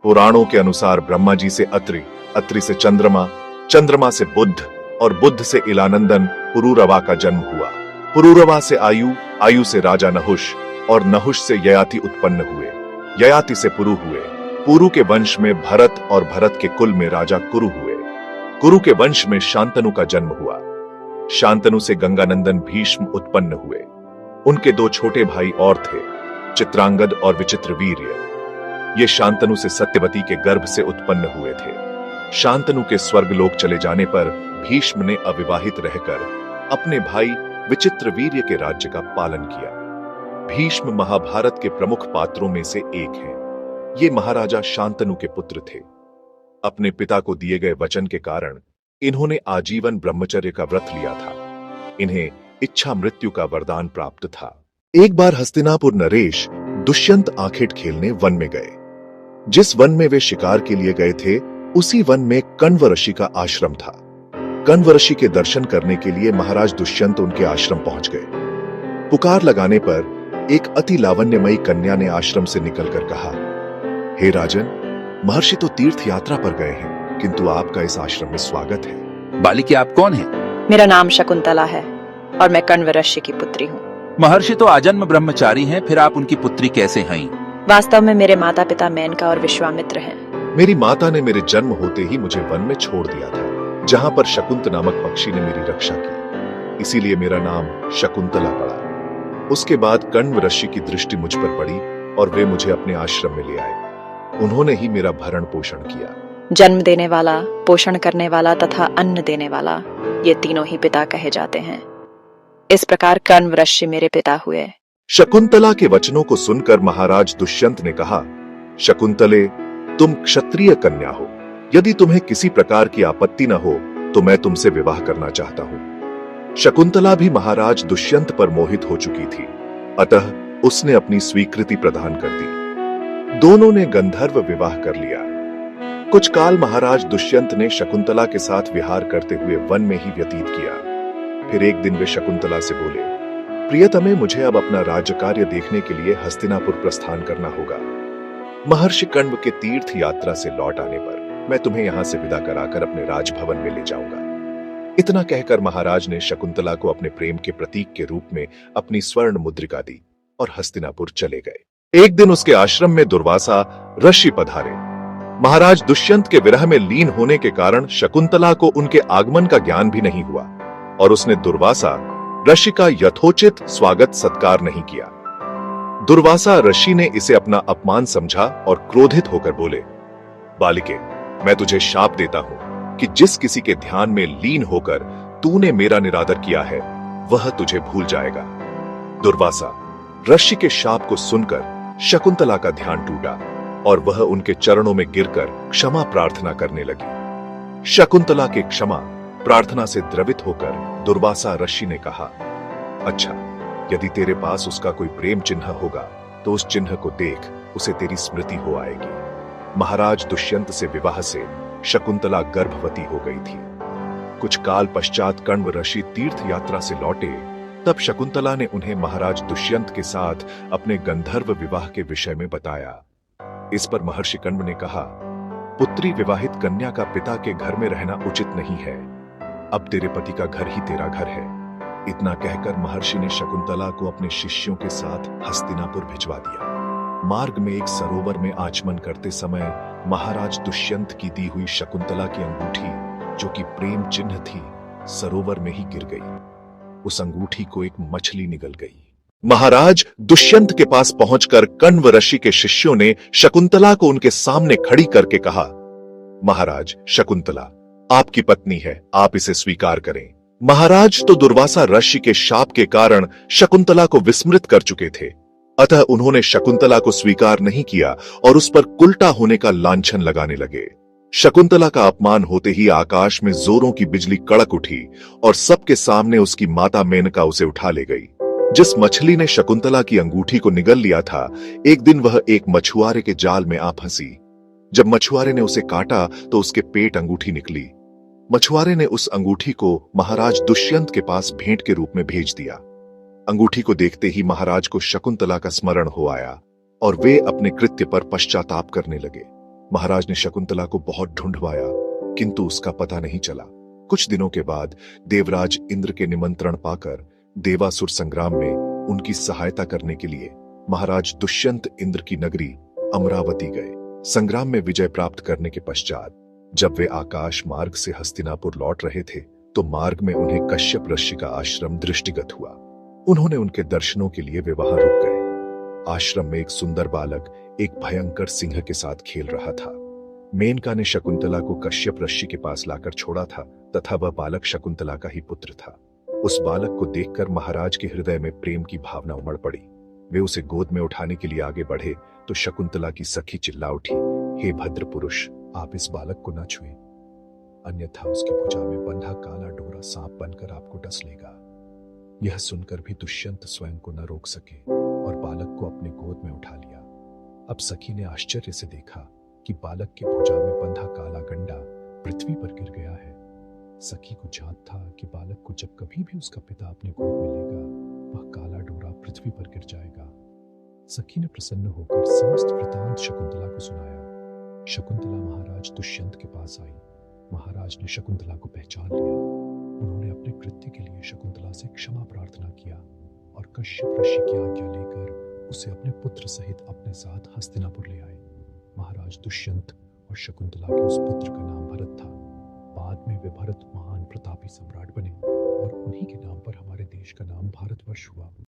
पुराणों के अनुसार ब्रह्मा जी से अत्रि, अत्रि से चंद्रमा, चंद्रमा से बुद्ध और बुद्ध से इलानंदन पुरूरवा का जन्म हुआ। पुरूरवा से आयु, आयु से राजा नहुष और नहुष से ययाति उत्पन्न हुए। ययाति से पुरु हुए। पुरु के वंश में भरत और भरत के कुल में राजा कुरु हुए। कुरु के वंश में शांतनु का जन्म हुआ। शांतनु से गंगानंदन भीष्म उत्पन्न हुए। उनके दो छोटे भाई और थे, चित्रांगद और विचित्रवीर्य। ये शांतनु से सत्यवती के गर्भ से उत्पन्न हुए थे। शांतनु के स्वर्गलोक चले जाने पर भीष्म ने अविवाहित रहकर अपने भाई विचित्रवीर्य के राज्य का पालन किया। भीष्म महाभारत के प्रमुख पात्रों में से एक हैं। ये महाराजा शांतनु के पुत्र थे। अपने पिता को दिए गए वचन के कारण इन्होंने आजीवन ब्रह्मचर्य का व्रत लिया था। इन्हें इच्छा मृत्यु का वरदान प्राप्त था। एक बार हस्तिनापुर नरेश दुष्यंत आखेट खेलने वन में गए। जिस वन में वे शिकार के लिए गए थे, उसी वन में कण्व ऋषि का आश्रम था। कण्व ऋषि के दर्शन करने के लिए महाराज दुष्यंत उनके आश्रम पहुंच गए। पुकार लगाने पर एक अति लावण्यमयी कन्या ने आश्रम से निकलकर कहा, हे राजन, महर्षि तो तीर्थ यात्रा पर गए हैं, किंतु आपका इस आश्रम में स्वागत है। बालिके, आप कौन हैं? मेरा नाम शकुंतला है और मैं कण्व ऋषि की पुत्री हूँ। महर्षि तो आजन्म ब्रह्मचारी हैं, फिर आप उनकी पुत्री कैसे हैं? वास्तव में मेरे माता पिता मेनका और विश्वामित्र हैं। मेरी माता ने मेरे जन्म होते ही मुझे वन में छोड़ दिया था, जहां पर शकुंत नामक पक्षी ने मेरी रक्षा की। इसीलिए मेरा नाम शकुंतला पड़ा। उसके बाद कण्व ऋषि की दृष्टि मुझ पर पड़ी और वे मुझे अपने आश्रम में ले आए। उन्होंने ही मेरा भरण पोषण किया। जन्म देने वाला, पोषण करने वाला तथा अन्न देने वाला, ये तीनों ही पिता कहे जाते हैं। इस प्रकार कण्व ऋषि मेरे पिता हुए। शकुंतला के वचनों को सुनकर महाराज दुष्यंत ने कहा, शकुंतले, तुम क्षत्रिय कन्या हो। यदि तुम्हें किसी प्रकार की आपत्ति न हो तो मैं तुमसे विवाह करना चाहता हूं। शकुंतला भी महाराज दुष्यंत पर मोहित हो चुकी थी, अतः उसने अपनी स्वीकृति प्रदान कर दी। दोनों ने गंधर्व विवाह कर लिया। कुछ काल महाराज दुष्यंत ने शकुंतला के साथ विहार करते हुए वन में ही व्यतीत किया। फिर एक दिन वे शकुंतला से बोले, प्रियतमे, मुझे अब अपना राज्य कार्य देखने के लिए हस्तिनापुर प्रस्थान करना होगा। महर्षि कण्व के तीर्थ यात्रा से लौट आने पर मैं तुम्हें यहां से विदा कराकर अपने राजभवन में ले जाऊंगा। इतना कहकर महाराज ने शकुंतला को अपने प्रेम के प्रतीक के रूप में अपनी स्वर्ण मुद्रिका दी और हस्तिनापुर चले गए। एक दिन उसके आश्रम में दुर्वासा ऋषि पधारे। महाराज दुष्यंत के विरह में लीन होने के कारण शकुंतला को उनके आगमन का ज्ञान भी नहीं हुआ और उसने दुर्वासा ऋषि का यथोचित स्वागत सत्कार नहीं किया। दुर्वासा ऋषि ने इसे अपना अपमान समझा और क्रोधित होकर बोले, बालिके, मैं तुझे शाप देता हूं कि जिस किसी के ध्यान में लीन होकर तूने मेरा निरादर किया है, वह तुझे भूल जाएगा। दुर्वासा ऋषि के शाप को सुनकर शकुंतला का ध्यान टूटा और वह उनके चरणों में गिरकर क्षमा प्रार्थना करने लगी। शकुंतला के क्षमा प्रार्थना से द्रवित होकर दुर्वासा ऋषि ने कहा, अच्छा, यदि तेरे पास उसका कोई प्रेम चिन्ह होगा तो उस चिन्ह को देख उसे तेरी स्मृति हो आएगी। महाराज दुष्यंत से विवाह से शकुंतला गर्भवती हो गई थी। कुछ काल पश्चात कण्व ऋषि तीर्थ यात्रा से लौटे, तब शकुंतला ने उन्हें महाराज दुष्यंत के साथ अपने गंधर्व विवाह के विषय में बताया। इस पर महर्षि कण्व ने कहा, पुत्री, विवाहित कन्या का पिता के घर में रहना उचित नहीं है। अब तेरे पति का घर ही तेरा घर है। इतना कहकर महर्षि ने शकुंतला को अपने शिष्यों के साथ हस्तिनापुर भिजवा दिया। मार्ग में एक सरोवर में आचमन करते समय महाराज दुष्यंत की दी हुई शकुंतला की अंगूठी, जो कि प्रेम चिन्ह थी, सरोवर में ही गिर गई। उस अंगूठी को एक मछली निगल गई। महाराज दुष्यंत के पास पहुंचकर कण्व ऋषि के शिष्यों ने शकुंतला को उनके सामने खड़ी करके कहा, महाराज, शकुंतला आपकी पत्नी है, आप इसे स्वीकार करें। महाराज तो दुर्वासा ऋषि के शाप के कारण शकुंतला को विस्मृत कर चुके थे, अतः उन्होंने शकुंतला को स्वीकार नहीं किया और उस पर कुल्टा होने का लांछन लगाने लगे। शकुंतला का अपमान होते ही आकाश में जोरों की बिजली कड़क उठी और सबके सामने उसकी माता मेनका उसे उठा ले गई। जिस मछली ने शकुंतला की अंगूठी को निगल लिया था, एक दिन वह एक मछुआरे के जाल में आ फंसी। जब मछुआरे ने उसे काटा तो उसके पेट अंगूठी निकली। मछुआरे ने उस अंगूठी को महाराज दुष्यंत के पास भेंट के रूप में भेज दिया। अंगूठी को देखते ही महाराज को शकुंतला का स्मरण हो आया और वे अपने कृत्य पर पश्चाताप करने लगे। महाराज ने शकुंतला को बहुत ढूंढवाया, किंतु उसका पता नहीं चला। कुछ दिनों के बाद देवराज इंद्र के निमंत्रण पाकर देवासुर संग्राम में उनकी सहायता करने के लिए महाराज दुष्यंत इंद्र की नगरी अमरावती गए। संग्राम में विजय प्राप्त करने के पश्चात जब वे आकाश मार्ग से हस्तिनापुर लौट रहे थे तो मार्ग में उन्हें कश्यप ऋषि का आश्रम दृष्टिगत हुआ। उन्होंने उनके दर्शनों के लिए वे वहां रुक गए। आश्रम में एक सुंदर बालक एक भयंकर सिंह के साथ खेल रहा था। मेनका ने शकुंतला को कश्यप ऋषि के पास लाकर छोड़ा था तथा वह बालक शकुंतला का ही पुत्र था। उस बालक को देखकर महाराज के हृदय में प्रेम की भावना उमड़ पड़ी। वे उसे गोद में उठाने के लिए आगे बढ़े तो शकुंतला की सखी चिल्ला उठी, हे भद्र पुरुष, आप इस बालक को न छुएं, अन्यथा उसकी भुजा में बंधा काला डोरा सांप बनकर आपको डस लेगा। यह सुनकर भी दुष्यंत स्वयं को न रोक सके और बालक को अपने गोद में उठा लिया। अब सखी ने आश्चर्य से देखा कि बालक की भुजा में बंधा काला गंडा पृथ्वी पर गिर गया है। सखी को जान था कि बालक को जब कभी भी उसका पिता अपने गोद में लेगा वह काला डोरा पृथ्वी पर गिर जाएगा। सखी ने प्रसन्न होकर समस्त वृतांत शकुंतला को सुनाया। शकुंतला महाराज दुष्यंत के पास आई। महाराज ने शकुंतला को पहचान लिया। उन्होंने अपने कृत्य के लिए शकुंतला से क्षमा प्रार्थना किया और कश्यप ऋषि की आज्ञा लेकर उसे अपने पुत्र सहित अपने साथ हस्तिनापुर ले आए। महाराज दुष्यंत और शकुंतला के उस पुत्र का नाम भरत था। बाद में वे भरत महान प्रतापी सम्राट बने और उन्हीं के नाम पर हमारे देश का नाम भारतवर्ष हुआ।